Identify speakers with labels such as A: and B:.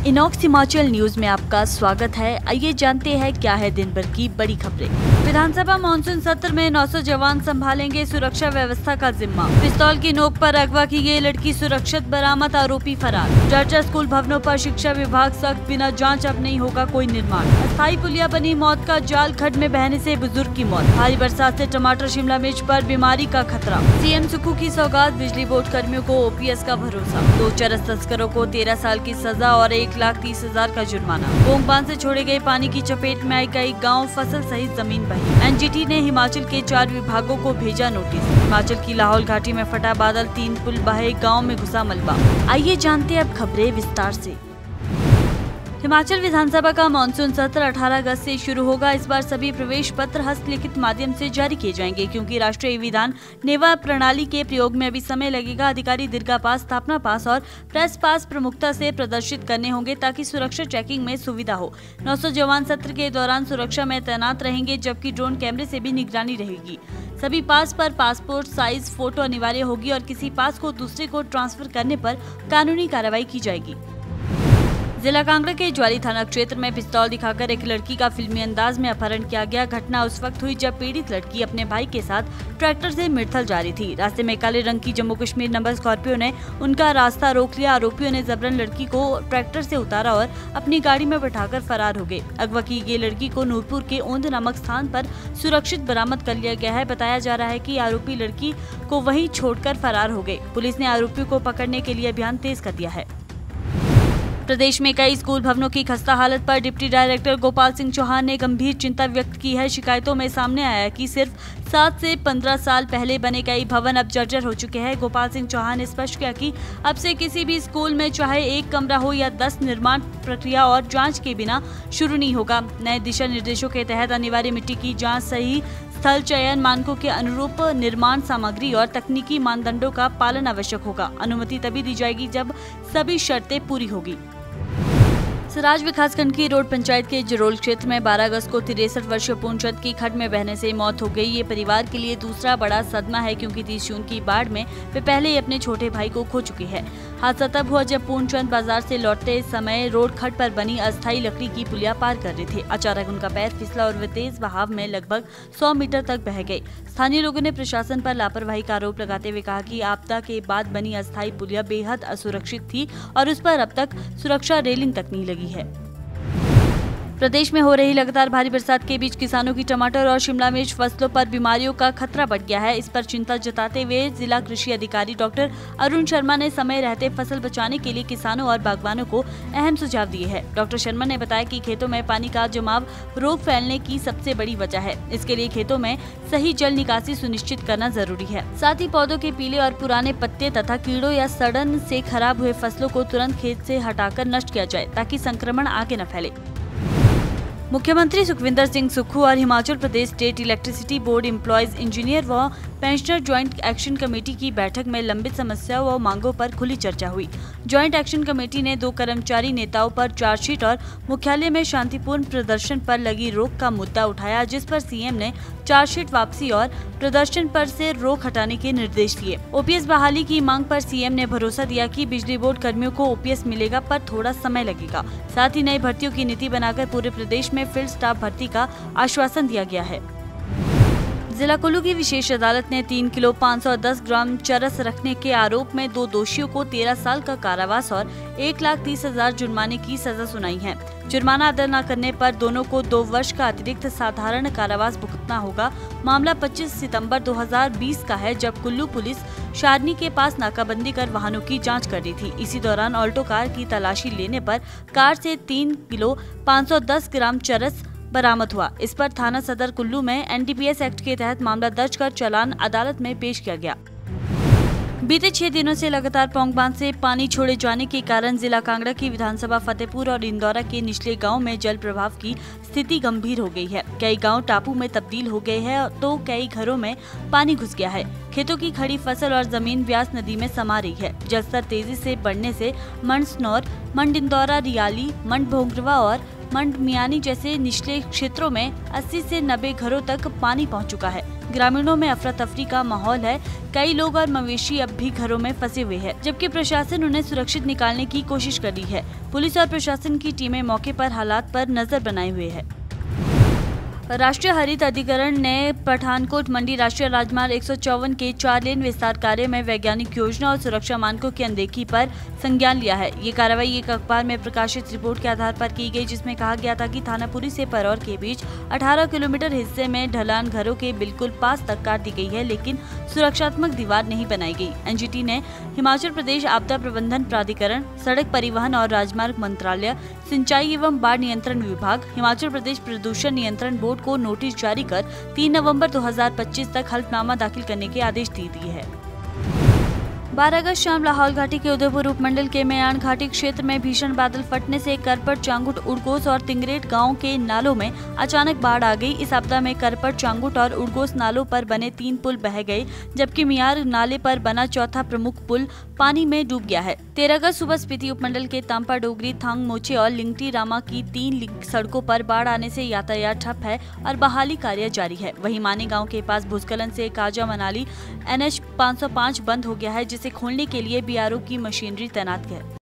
A: Inox Himachal news में आपका स्वागत है। आइए जानते हैं क्या है दिन भर की बड़ी खबरें। विधानसभा मानसून सत्र में 900 जवान संभालेंगे सुरक्षा व्यवस्था का जिम्मा। पिस्तौल की नोक पर अगवा की गई लड़की सुरक्षित बरामद, आरोपी फरार। चर्चा स्कूल भवनों पर शिक्षा विभाग सख्त, बिना जांच अब नहीं होगा कोई निर्माण। अस्थायी पुलिया बनी मौत का जाल, खड्ड में बहने से बुजुर्ग की मौत। भारी बरसात से टमाटर शिमला मिर्च पर बीमारी का खतरा। सीएम सुक्खू की सौगात, बिजली बोर्ड कर्मियों को ओपीएस का भरोसा। 2 चरस तस्करों को 13 साल की सजा और 1,30,000 का जुर्माना। पोंग बांध से छोड़े गए पानी की चपेट में आई कई गांव, फसल सहित जमीन बही। एनजीटी ने हिमाचल के 4 विभागों को भेजा नोटिस। हिमाचल की लाहौल घाटी में फटा बादल, 3 पुल बहे, गांव में घुसा मलबा। आइए जानते हैं अब खबरें विस्तार से। हिमाचल विधानसभा का मानसून सत्र 18 अगस्त से शुरू होगा। इस बार सभी प्रवेश पत्र हस्तलिखित माध्यम से जारी किए जाएंगे, क्योंकि राष्ट्रीय विधान नेवा प्रणाली के प्रयोग में अभी समय लगेगा। अधिकारी दीर्घा पास, स्थापना पास और प्रेस पास प्रमुखता से प्रदर्शित करने होंगे, ताकि सुरक्षा चेकिंग में सुविधा हो। 900 जवान सत्र के दौरान सुरक्षा में तैनात रहेंगे, जबकि ड्रोन कैमरे से भी निगरानी रहेगी। सभी पास पर पासपोर्ट साइज फोटो अनिवार्य होगी और किसी पास को दूसरे को ट्रांसफर करने पर कानूनी कार्रवाई की जाएगी। जिला कांगड़ा के ज्वाली थाना क्षेत्र में पिस्तौल दिखाकर एक लड़की का फिल्मी अंदाज में अपहरण किया गया। घटना उस वक्त हुई जब पीड़ित लड़की अपने भाई के साथ ट्रैक्टर से मिरथल जा रही थी। रास्ते में काले रंग की जम्मू कश्मीर नंबर स्कॉर्पियो ने उनका रास्ता रोक लिया। आरोपियों ने जबरन लड़की को ट्रैक्टर से उतारा और अपनी गाड़ी में बैठाकर फरार हो गए। अगवा की गई लड़की को नूरपुर के ओंद नामक स्थान पर सुरक्षित बरामद कर लिया गया है। बताया जा रहा है कि आरोपी लड़की को वहीं छोड़कर फरार हो गए। पुलिस ने आरोपियों को पकड़ने के लिए अभियान तेज कर दिया है। प्रदेश में कई स्कूल भवनों की खस्ता हालत पर डिप्टी डायरेक्टर गोपाल सिंह चौहान ने गंभीर चिंता व्यक्त की है। शिकायतों में सामने आया कि सिर्फ 7 से 15 साल पहले बने कई भवन अब जर्जर हो चुके हैं। गोपाल सिंह चौहान ने स्पष्ट किया कि अब से किसी भी स्कूल में चाहे 1 कमरा हो या 10, निर्माण प्रक्रिया और जांच के बिना शुरू नहीं होगा। नए दिशा निर्देशों के तहत अनिवार्य मिट्टी की जाँच, सही स्थल चयन, मानकों के अनुरूप निर्माण सामग्री और तकनीकी मानदंडों का पालन आवश्यक होगा। अनुमति तभी दी जाएगी जब सभी शर्तें पूरी होगी। सराज विकासखंड की रोड पंचायत के जरोल क्षेत्र में 12 अगस्त को 63 वर्षीय पूर्णचंद की खड्ड में बहने से मौत हो गई। ये परिवार के लिए दूसरा बड़ा सदमा है, क्योंकि 30 जून की बाढ़ में वे पहले ही अपने छोटे भाई को खो चुके हैं। हादसा तब हुआ जब पूर्णचंद बाजार से लौटते समय रोड खड्ड पर बनी अस्थायी लकड़ी की पुलिया पार कर रहे थे। अचानक उनका पैर फिसला और वे तेज बहाव में लगभग 100 मीटर तक बह गए। स्थानीय लोगों ने प्रशासन पर लापरवाही का आरोप लगाते हुए कहा कि आपदा के बाद बनी अस्थायी पुलिया बेहद असुरक्षित थी और उस पर अब तक सुरक्षा रेलिंग तक नहीं लगी है। प्रदेश में हो रही लगातार भारी बरसात के बीच किसानों की टमाटर और शिमला मिर्च फसलों पर बीमारियों का खतरा बढ़ गया है। इस पर चिंता जताते हुए जिला कृषि अधिकारी डॉक्टर अरुण शर्मा ने समय रहते फसल बचाने के लिए किसानों और बागवानों को अहम सुझाव दिए हैं। डॉक्टर शर्मा ने बताया कि खेतों में पानी का जमाव रोग फैलने की सबसे बड़ी वजह है। इसके लिए खेतों में सही जल निकासी सुनिश्चित करना जरूरी है। साथ ही पौधों के पीले और पुराने पत्ते तथा कीड़ों या सड़न से खराब हुए फसलों को तुरंत खेत से हटाकर नष्ट किया जाए, ताकि संक्रमण आगे न फैले। मुख्यमंत्री सुखविंदर सिंह सुक्खू और Himachal Pradesh state electricity board employees, engineer व पेंशनर ज्वाइंट एक्शन कमेटी की बैठक में लंबित समस्याओं व मांगों पर खुली चर्चा हुई। ज्वाइंट एक्शन कमेटी ने 2 कर्मचारी नेताओं पर चार्जशीट और मुख्यालय में शांतिपूर्ण प्रदर्शन पर लगी रोक का मुद्दा उठाया, जिस पर सीएम ने चार्जशीट वापसी और प्रदर्शन पर से रोक हटाने के निर्देश दिए। ओपीएस बहाली की मांग पर सीएम ने भरोसा दिया कि बिजली बोर्ड कर्मियों को ओपीएस मिलेगा, पर थोड़ा समय लगेगा। साथ ही नई भर्तियों की नीति बनाकर पूरे प्रदेश में फील्ड स्टाफ भर्ती का आश्वासन दिया गया है। जिला कुल्लू की विशेष अदालत ने 3 किलो 510 ग्राम चरस रखने के आरोप में 2 दोषियों को 13 साल का कारावास और 1,30,000 जुर्माने की सजा सुनाई है। जुर्माना अदा न करने पर दोनों को 2 वर्ष का अतिरिक्त साधारण कारावास भुगतना होगा। मामला 25 सितंबर 2020 का है, जब कुल्लू पुलिस शारनी के पास नाकाबंदी कर वाहनों की जांच कर रही थी। इसी दौरान ऑल्टो कार की तलाशी लेने पर कार से 3 किलो 510 ग्राम चरस बरामद हुआ। इस पर थाना सदर कुल्लू में एनडीपीएस एक्ट के तहत मामला दर्ज कर चालान अदालत में पेश किया गया। बीते 6 दिनों से लगातार पोंग बांध से पानी छोड़े जाने के कारण जिला कांगड़ा की विधानसभा फतेहपुर और इंदौरा के निचले गांव में जल प्रवाह की स्थिति गंभीर हो गई है। कई गांव टापू में तब्दील हो गए हैं, तो कई घरों में पानी घुस गया है। खेतों की खड़ी फसल और जमीन व्यास नदी में समा रही है। जलस्तर तेजी से बढ़ने से मंड स्नौर, मंड इंदौरा, रियाली, मंड भोंगरवा और मंड मियानी जैसे निचले क्षेत्रों में 80 से 90 घरों तक पानी पहुंच चुका है। ग्रामीणों में अफरा तफरी का माहौल है। कई लोग और मवेशी अब भी घरों में फंसे हुए हैं, जबकि प्रशासन उन्हें सुरक्षित निकालने की कोशिश कर रही है। पुलिस और प्रशासन की टीमें मौके पर हालात पर नजर बनाए हुए है। राष्ट्रीय हरित अधिकरण ने पठानकोट मंडी राष्ट्रीय राजमार्ग 154 के 4 लेन विस्तार कार्य में वैज्ञानिक योजना और सुरक्षा मानकों की अनदेखी पर संज्ञान लिया है। ये कार्रवाई एक अखबार में प्रकाशित रिपोर्ट के आधार पर की गई, जिसमें कहा गया था कि थानापुरी से परौर के बीच 18 किलोमीटर हिस्से में ढलान घरों के बिल्कुल पास तक काट दी गई है, लेकिन सुरक्षात्मक दीवार नहीं बनाई गई। एनजीटी ने हिमाचल प्रदेश आपदा प्रबंधन प्राधिकरण, सड़क परिवहन और राजमार्ग मंत्रालय, सिंचाई एवं बाढ़ नियंत्रण विभाग, हिमाचल प्रदेश प्रदूषण नियंत्रण बोर्ड को नोटिस जारी कर 3 नवंबर 2025 तक हल्फनामा दाखिल करने के आदेश दे दिए हैं। 12 अगस्त शाम लाहौल घाटी के उदयपुर उपमंडल के मयान घाटी क्षेत्र में भीषण बादल फटने से करपट, चांगुट, उड़गोस और तिंगरेट गांव के नालों में अचानक बाढ़ आ गई। इस आपदा में करपट, चांगुट और उड़गोस नालों पर बने 3 पुल बह गए, जबकि मियार नाले पर बना चौथा प्रमुख पुल पानी में डूब गया है। 13 अगस्त सुबह स्पीति उपमंडल के तांपा, डोगरी, थांग मोचे और लिंगटी रामा की 3 सड़कों पर बाढ़ आने से यातायात ठप है और बहाली कार्य जारी है। वहीं मानी गाँव के पास भूस्खलन से काजा मनाली NH 505 बंद हो गया है, जिसे खोलने के लिए BRO की मशीनरी तैनात है।